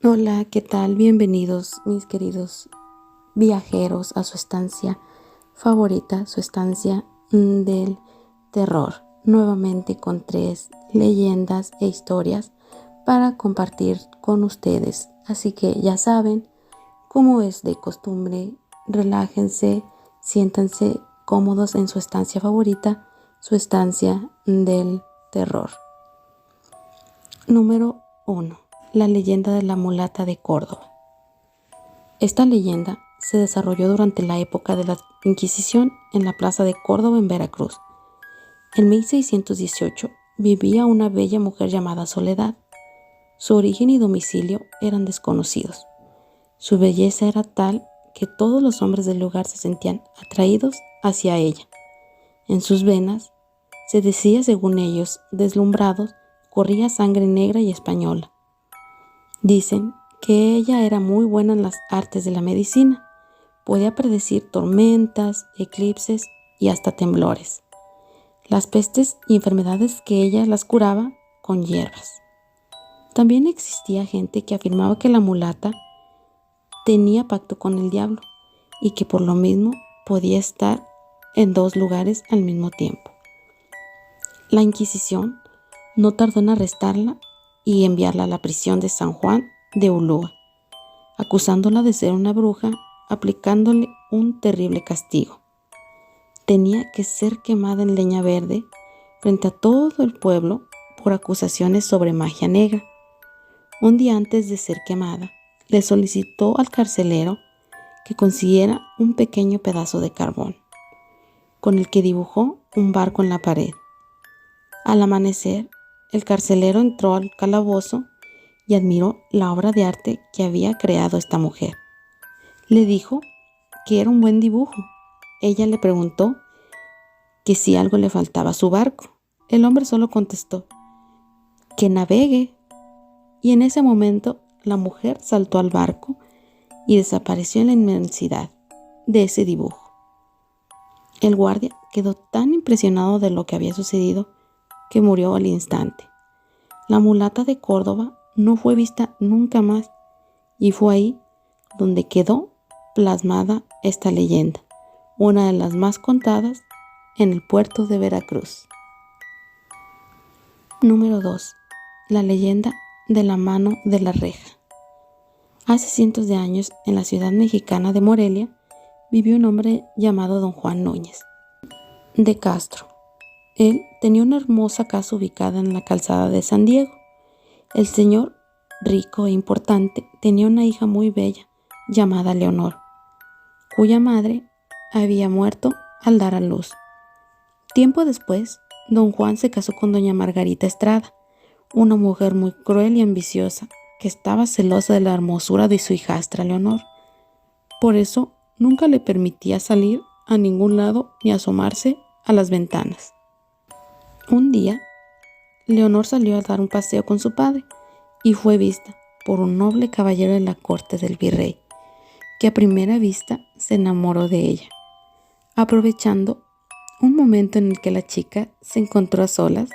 Hola, ¿qué tal? Bienvenidos, mis queridos viajeros, a su estancia favorita, su estancia del terror. Nuevamente con 3 leyendas e historias para compartir con ustedes. Así que ya saben, como es de costumbre, relájense, siéntanse cómodos en su estancia favorita, su estancia del terror. Número 1. La leyenda de la mulata de Córdoba. Esta leyenda se desarrolló durante la época de la Inquisición en la plaza de Córdoba en Veracruz. En 1618 vivía una bella mujer llamada Soledad. Su origen y domicilio eran desconocidos. Su belleza era tal que todos los hombres del lugar se sentían atraídos hacia ella. En sus venas, se decía según ellos, deslumbrados, corría sangre negra y española. Dicen que ella era muy buena en las artes de la medicina. Podía predecir tormentas, eclipses y hasta temblores. Las pestes y enfermedades que ella las curaba con hierbas. También existía gente que afirmaba que la mulata tenía pacto con el diablo y que por lo mismo podía estar en 2 lugares al mismo tiempo. La Inquisición no tardó en arrestarla y enviarla a la prisión de San Juan de Ulúa, acusándola de ser una bruja, aplicándole un terrible castigo. Tenía que ser quemada en leña verde frente a todo el pueblo por acusaciones sobre magia negra. Un día antes de ser quemada, le solicitó al carcelero que consiguiera un pequeño pedazo de carbón, con el que dibujó un barco en la pared. Al amanecer, el carcelero entró al calabozo y admiró la obra de arte que había creado esta mujer. Le dijo que era un buen dibujo. Ella le preguntó que si algo le faltaba a su barco. El hombre solo contestó que navegue, y en ese momento la mujer saltó al barco y desapareció en la inmensidad de ese dibujo. El guardia quedó tan impresionado de lo que había sucedido que murió al instante. La mulata de Córdoba no fue vista nunca más, y fue ahí donde quedó plasmada esta leyenda, una de las más contadas en el puerto de Veracruz. Número 2. La leyenda de la mano de la reja. Hace cientos de años, en la ciudad mexicana de Morelia, vivió un hombre llamado don Juan Núñez de Castro. Él tenía una hermosa casa ubicada en la calzada de San Diego. El señor, rico e importante, tenía una hija muy bella llamada Leonor, cuya madre había muerto al dar a luz. Tiempo después, don Juan se casó con doña Margarita Estrada, una mujer muy cruel y ambiciosa que estaba celosa de la hermosura de su hijastra Leonor. Por eso nunca le permitía salir a ningún lado ni asomarse a las ventanas. Un día, Leonor salió a dar un paseo con su padre y fue vista por un noble caballero de la corte del virrey, que a primera vista se enamoró de ella. Aprovechando un momento en el que la chica se encontró a solas,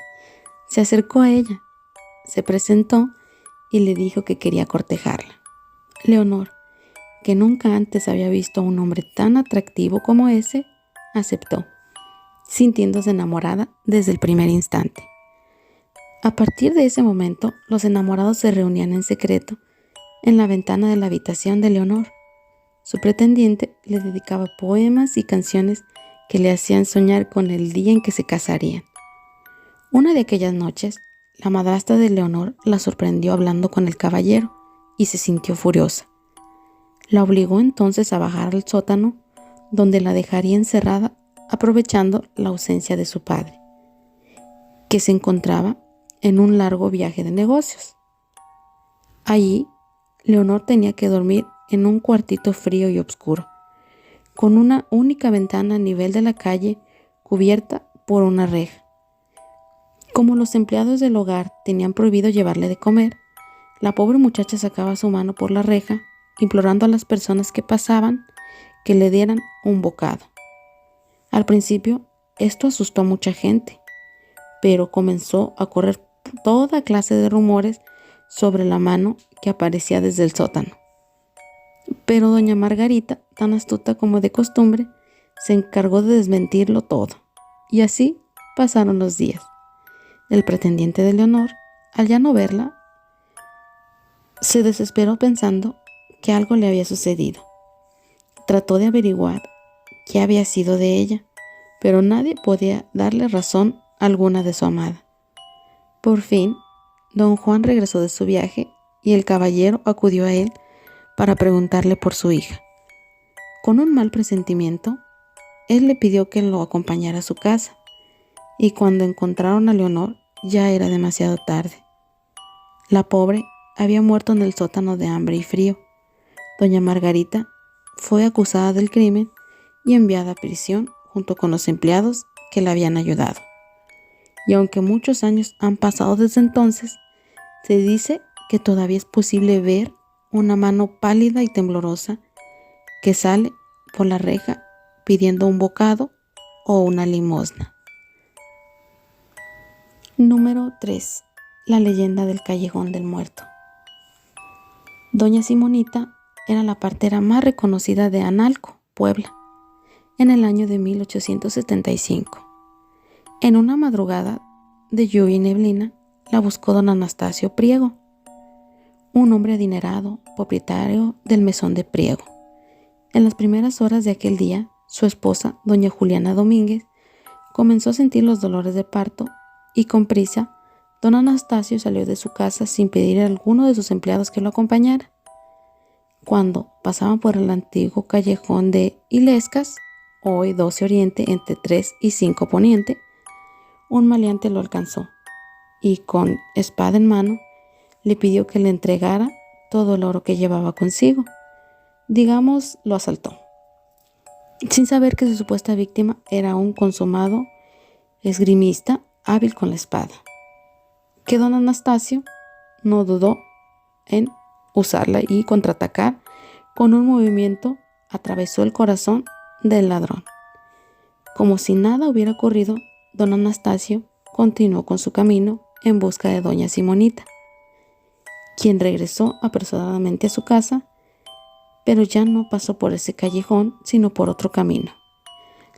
se acercó a ella, se presentó y le dijo que quería cortejarla. Leonor, que nunca antes había visto a un hombre tan atractivo como ese, aceptó, sintiéndose enamorada desde el primer instante. A partir de ese momento, los enamorados se reunían en secreto en la ventana de la habitación de Leonor. Su pretendiente le dedicaba poemas y canciones que le hacían soñar con el día en que se casarían. Una de aquellas noches, la madrastra de Leonor la sorprendió hablando con el caballero y se sintió furiosa. La obligó entonces a bajar al sótano, donde la dejaría encerrada, aprovechando la ausencia de su padre, que se encontraba en un largo viaje de negocios. Allí, Leonor tenía que dormir en un cuartito frío y oscuro, con una única ventana a nivel de la calle cubierta por una reja. Como los empleados del hogar tenían prohibido llevarle de comer, la pobre muchacha sacaba su mano por la reja, implorando a las personas que pasaban que le dieran un bocado. Al principio, esto asustó a mucha gente, pero comenzó a correr toda clase de rumores sobre la mano que aparecía desde el sótano. Pero doña Margarita, tan astuta como de costumbre, se encargó de desmentirlo todo. Y así pasaron los días. El pretendiente de Leonor, al ya no verla, se desesperó pensando que algo le había sucedido. Trató de averiguar qué había sido de ella, pero nadie podía darle razón alguna de su amada. Por fin, don Juan regresó de su viaje y el caballero acudió a él para preguntarle por su hija. Con un mal presentimiento, él le pidió que lo acompañara a su casa, y cuando encontraron a Leonor ya era demasiado tarde. La pobre había muerto en el sótano de hambre y frío. Doña Margarita fue acusada del crimen y enviada a prisión junto con los empleados que la habían ayudado. Y aunque muchos años han pasado desde entonces, se dice que todavía es posible ver una mano pálida y temblorosa que sale por la reja pidiendo un bocado o una limosna. Número 3. La leyenda del Callejón del Muerto. Doña Simonita era la partera más reconocida de Analco, Puebla, en el año de 1875. En una madrugada de lluvia y neblina, la buscó don Anastasio Priego, un hombre adinerado, propietario del mesón de Priego. En las primeras horas de aquel día, su esposa, doña Juliana Domínguez, comenzó a sentir los dolores de parto y con prisa, don Anastasio salió de su casa sin pedir a alguno de sus empleados que lo acompañara. Cuando pasaban por el antiguo callejón de Illescas, hoy 12 Oriente entre 3 y 5 Poniente, un maleante lo alcanzó y con espada en mano le pidió que le entregara todo el oro que llevaba consigo. Digamos, lo asaltó, sin saber que su supuesta víctima era un consumado esgrimista hábil con la espada, que don Anastasio no dudó en usarla y contraatacar. Con un movimiento atravesó el corazón del ladrón. Como si nada hubiera ocurrido, don Anastasio continuó con su camino en busca de doña Simonita, quien regresó apresuradamente a su casa, pero ya no pasó por ese callejón, sino por otro camino.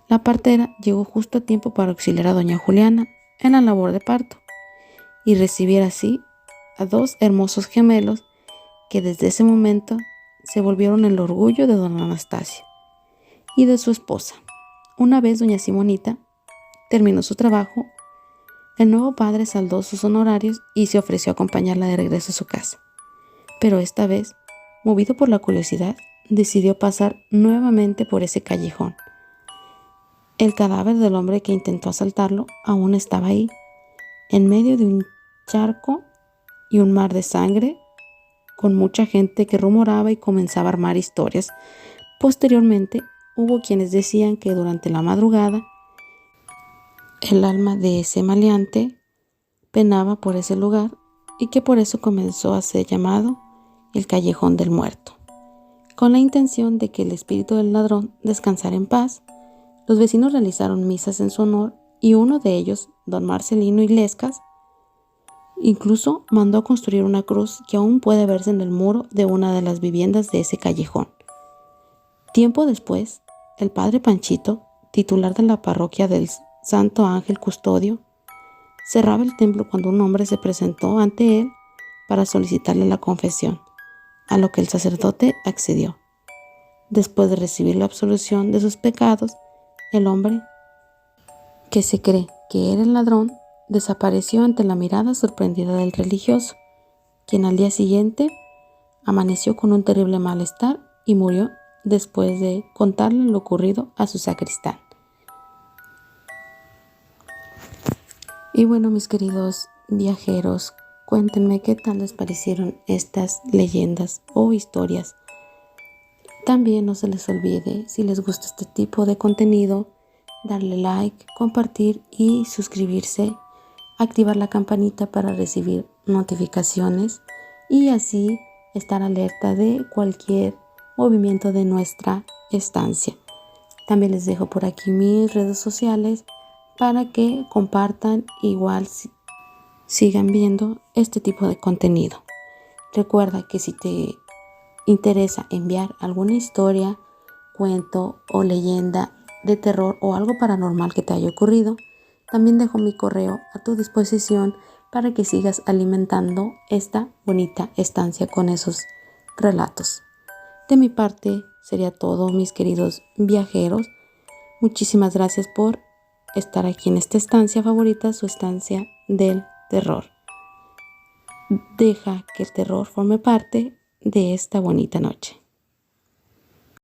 La partera llegó justo a tiempo para auxiliar a doña Juliana en la labor de parto y recibir así a dos hermosos gemelos que desde ese momento se volvieron el orgullo de don Anastasio y de su esposa. Una vez doña Simonita terminó su trabajo, el nuevo padre saldó sus honorarios y se ofreció a acompañarla de regreso a su casa. Pero esta vez, movido por la curiosidad, decidió pasar nuevamente por ese callejón. El cadáver del hombre que intentó asaltarlo aún estaba ahí, en medio de un charco y un mar de sangre, con mucha gente que rumoraba y comenzaba a armar historias. Posteriormente, hubo quienes decían que durante la madrugada, el alma de ese maleante penaba por ese lugar y que por eso comenzó a ser llamado el Callejón del Muerto. Con la intención de que el espíritu del ladrón descansara en paz, los vecinos realizaron misas en su honor y uno de ellos, don Marcelino Illescas, incluso mandó construir una cruz que aún puede verse en el muro de una de las viviendas de ese callejón. Tiempo después, el padre Panchito, titular de la parroquia del Santo Ángel Custodio, cerraba el templo cuando un hombre se presentó ante él para solicitarle la confesión, a lo que el sacerdote accedió. Después de recibir la absolución de sus pecados, el hombre, que se cree que era el ladrón, desapareció ante la mirada sorprendida del religioso, quien al día siguiente amaneció con un terrible malestar y murió después de contarle lo ocurrido a su sacristán. Y bueno, mis queridos viajeros, cuéntenme qué tal les parecieron estas leyendas o historias. También no se les olvide, si les gusta este tipo de contenido, darle like, compartir y suscribirse, activar la campanita para recibir notificaciones y así estar alerta de cualquier movimiento de nuestra estancia. También les dejo por aquí mis redes sociales para que compartan, igual sigan viendo este tipo de contenido. Recuerda que si te interesa enviar alguna historia, cuento o leyenda de terror o algo paranormal que te haya ocurrido, también dejo mi correo a tu disposición para que sigas alimentando esta bonita estancia con esos relatos. De mi parte sería todo, mis queridos viajeros. Muchísimas gracias por estar aquí en esta estancia favorita, su estancia del terror. Deja que el terror forme parte de esta bonita noche.